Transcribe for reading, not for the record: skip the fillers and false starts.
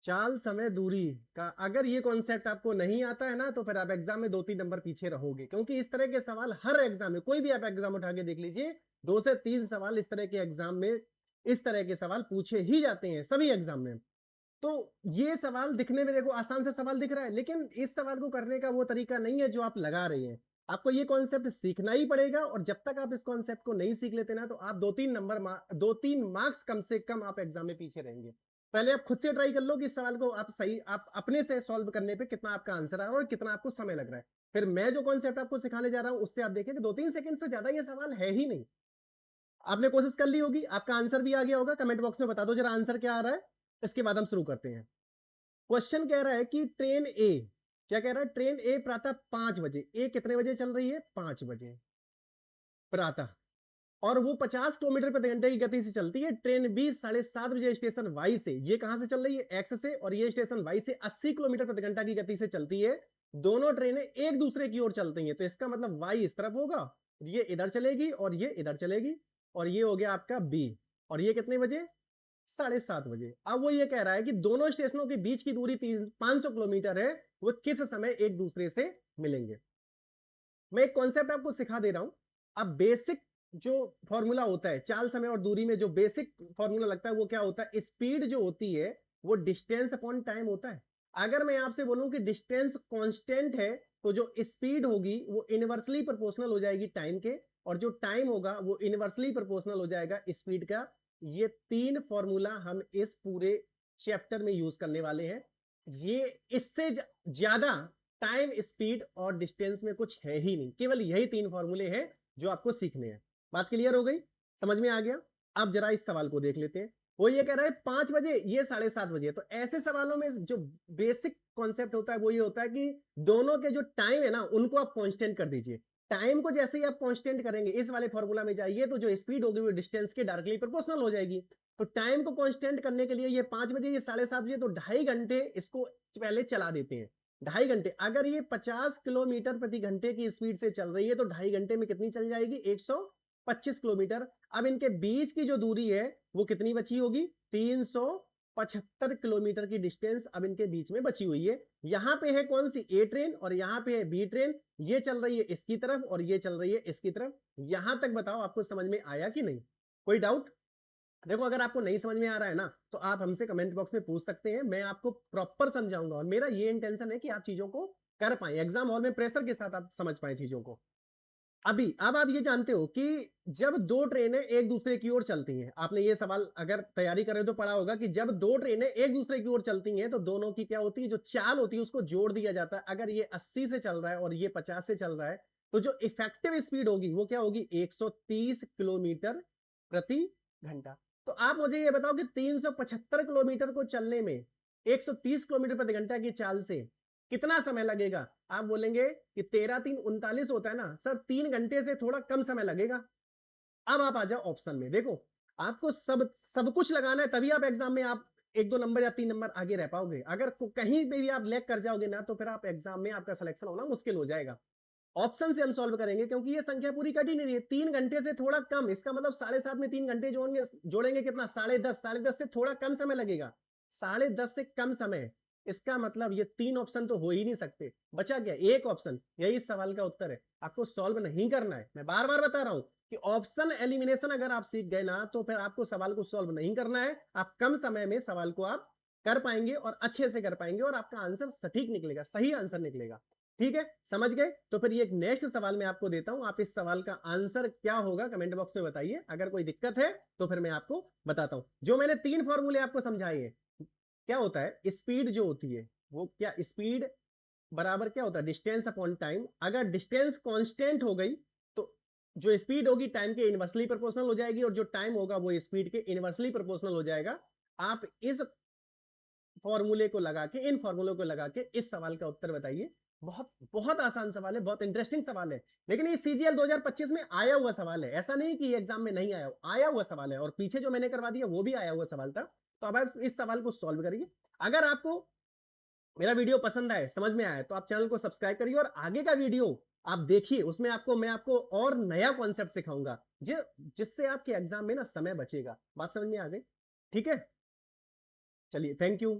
चाल, समय, दूरी का अगर ये कॉन्सेप्ट आपको नहीं आता है ना, तो फिर आप एग्जाम में 2-3 नंबर पीछे रहोगे, क्योंकि इस तरह के सवाल हर एग्जाम में, कोई भी आप एग्जाम उठा के देख लीजिए, 2 से 3 सवाल इस तरह के एग्जाम में, इस तरह के सवाल पूछे ही जाते हैं सभी एग्जाम में। तो ये सवाल दिखने में देखो आसान सा सवाल दिख रहा है, लेकिन इस सवाल को करने का वो तरीका नहीं है जो आप लगा रहे हैं। आपको ये कॉन्सेप्ट सीखना ही पड़ेगा, और जब तक आप इस कॉन्सेप्ट को नहीं सीख लेते ना, तो आप 2-3 मार्क्स कम से कम आप एग्जाम में पीछे रहेंगे। पहले आप खुद से ट्राई कर लो कि इस सवाल को आप अपने से सॉल्व करने पे कितना आपका आंसर आ रहा है और कितना आपको समय लग रहा है। फिर मैं जो कॉन्सेप्ट आपको सिखाने जा रहा हूं, उससे आप देखें कि 2-3 सेकंड से ज्यादा ये सवाल है ही नहीं। आपने कोशिश कर ली होगी, आपका आंसर भी आ गया होगा। कमेंट बॉक्स में बता दो जरा आंसर क्या आ रहा है। इसके बाद हम शुरू करते हैं। क्वेश्चन कह रहा है कि ट्रेन ए, क्या कह रहा है, ट्रेन ए प्रातः 5 बजे, ए कितने बजे चल रही है, 5 बजे प्रातः, और वो 50 किलोमीटर प्रति घंटे की गति से चलती है। ट्रेन बी 7:30 बजे स्टेशन वाई से, ये कहां से चल रही है, एक्स से, और ये स्टेशन वाई से 80 किलोमीटर प्रति घंटा की गति से चलती है। दोनों ट्रेनें एक दूसरे की ओर चलती हैं, तो इसका मतलब वाई इस तरफ होगा, ये इधर चलेगी और ये इधर चलेगी, और ये हो गया आपका बी। और ये कितने बजे, 7:30 बजे। अब वो ये कह रहा है कि दोनों स्टेशनों के बीच की दूरी 500 किलोमीटर है, वो किस समय एक दूसरे से मिलेंगे। मैं एक कॉन्सेप्ट आपको सिखा दे रहा हूं। अब बेसिक जो फॉर्मूला होता है चाल, समय और दूरी में, जो बेसिक फॉर्मूला लगता है वो क्या होता है, स्पीड जो होती है वो डिस्टेंस अपॉन टाइम होता है। अगर मैं आपसे बोलूं कि डिस्टेंस कांस्टेंट है, तो जो स्पीड होगी वो इनवर्सली प्रोपोर्शनल हो जाएगी टाइम के, और जो टाइम होगा वो इनवर्सली प्रोपोर्शनल हो जाएगा स्पीड का। ये 3 फॉर्मूला हम इस पूरे चैप्टर में यूज करने वाले हैं। ये इससे ज्यादा टाइम, स्पीड और डिस्टेंस में कुछ है ही नहीं, केवल यही 3 फॉर्मूले हैं जो आपको सीखने हैं। बात क्लियर हो गई, समझ में आ गया। अब जरा इस सवाल को देख लेते हैं। वो ये कह रहा है 5 बजे, ये 7:30 बजे। तो ऐसे सवालों में जो बेसिक कॉन्सेप्ट होता है वो ये होता है कि दोनों के जो टाइम है ना, उनको आप कांस्टेंट कर दीजिए। टाइम को जैसे ही आप कांस्टेंट करेंगे, इस वाले फॉर्मूला में जाइए, तो जो स्पीड होगी वो डिस्टेंस के डायरेक्टली प्रोपोर्शनल हो जाएगी। तो टाइम को कांस्टेंट करने के लिए ये 5 बजे, ये 7:30 बजे, तो 2.5 घंटे इसको पहले चला देते हैं। 2.5 घंटे, अगर ये 50 किलोमीटर प्रति घंटे की स्पीड से चल रही है, तो 2.5 घंटे में कितनी चल जाएगी, 125 किलोमीटर। अब इनके बीच की जो दूरी है वो कितनी बची होगी, 375 किलोमीटर की डिस्टेंस अब इनके बीच में बची हुई है। यहां पे है कौन सी, ए ट्रेन, और यहां पे है बी ट्रेन। ये चल रही है इसकी तरफ और ये चल रही है इसकी तरफ। यहां तक बताओ आपको समझ में आया कि नहीं, कोई डाउट। देखो अगर आपको नहीं समझ में आ रहा है ना, तो आप हमसे कमेंट बॉक्स में पूछ सकते हैं, मैं आपको प्रॉपर समझाऊंगा, और मेरा ये इंटेंशन है कि आप चीजों को कर पाए, एग्जाम हॉल में प्रेशर के साथ आप समझ पाए चीजों को। अब आप ये जानते हो कि जब दो ट्रेनें एक दूसरे की ओर चलती हैं, आपने ये सवाल अगर तैयारी करे तो पढ़ा होगा कि जब दो ट्रेनें एक दूसरे की ओर चलती हैं, तो दोनों की क्या होती है, जो चाल होती है उसको जोड़ दिया जाता है। अगर ये 80 से चल रहा है और ये 50 से चल रहा है, तो जो इफेक्टिव स्पीड होगी वो क्या होगी, 130 किलोमीटर प्रति घंटा। तो आप मुझे ये बताओ कि 375 किलोमीटर को चलने में 130 किलोमीटर प्रति घंटा की चाल से कितना समय लगेगा। आप बोलेंगे कि 13×3 = 39 होता है ना सर, 3 घंटे से थोड़ा कम समय लगेगा। अब आप आ जाओ ऑप्शन में, देखो आपको सब सब कुछ लगाना है, तभी आप एग्जाम में आप 1-2 नंबर या 3 नंबर आगे रह पाओगे। अगर कहीं पे भी आप लैग कर जाओगे ना, तो फिर आप एग्जाम में आपका सिलेक्शन होना मुश्किल हो जाएगा। ऑप्शन से हम सॉल्व करेंगे, क्योंकि ये संख्या पूरी कट ही नहीं रही है। 3 घंटे से थोड़ा कम, इसका मतलब 7:30 में 3 घंटे जोड़ेंगे, जोड़ेंगे कितना, 10:30। 10:30 से थोड़ा कम समय लगेगा, 10:30 से कम समय। इसका मतलब ये 3 ऑप्शन तो हो ही नहीं सकते। बचा क्या, एक ऑप्शन, यही इस सवाल का उत्तर है। आपको सॉल्व नहीं करना है, मैं बार बार बता रहा हूं कि ऑप्शन एलिमिनेशन अगर आप सीख गए ना, तो फिर आपको सवाल को सॉल्व नहीं करना है। आप कम समय में सवाल को आप कर पाएंगे और अच्छे से कर पाएंगे, और आपका आंसर सटीक निकलेगा, सही आंसर निकलेगा। ठीक है, समझ गए। तो फिर ये एक नेक्स्ट सवाल मैं आपको देता हूं, आप इस सवाल का आंसर क्या होगा कमेंट बॉक्स में बताइए। अगर कोई दिक्कत है तो फिर मैं आपको बताता हूं। जो मैंने 3 फॉर्मूले आपको समझाए हैं, क्या होता है, स्पीड जो होती है वो क्या, स्पीड बराबर क्या होता है, डिस्टेंस अपॉन टाइम। अगर डिस्टेंस कांस्टेंट हो गई, तो जो स्पीड होगी टाइम के इनवर्सली प्रोपोर्शनल हो जाएगी, और जो टाइम होगा वो स्पीड के इनवर्सली प्रोपोर्शनल हो जाएगा। आप इस फॉर्मूले को लगा के, इन फॉर्मूले को लगा के इस सवाल का उत्तर बताइए। बहुत बहुत आसान सवाल है, बहुत इंटरेस्टिंग सवाल है, लेकिन ये सीजीएल 2025 में आया हुआ सवाल है, ऐसा नहीं कि एग्जाम में नहीं आया हुआ सवाल है। और पीछे जो मैंने करवा दिया वो भी आया हुआ सवाल था। तो अब आप इस सवाल को सॉल्व करिए। अगर आपको मेरा वीडियो पसंद आए, समझ में आए, तो आप चैनल को सब्सक्राइब करिए, और आगे का वीडियो आप देखिए, उसमें मैं आपको और नया कॉन्सेप्ट सिखाऊंगा, जिससे आपके एग्जाम में ना समय बचेगा। बात समझ में आ गई, ठीक है, चलिए, थैंक यू।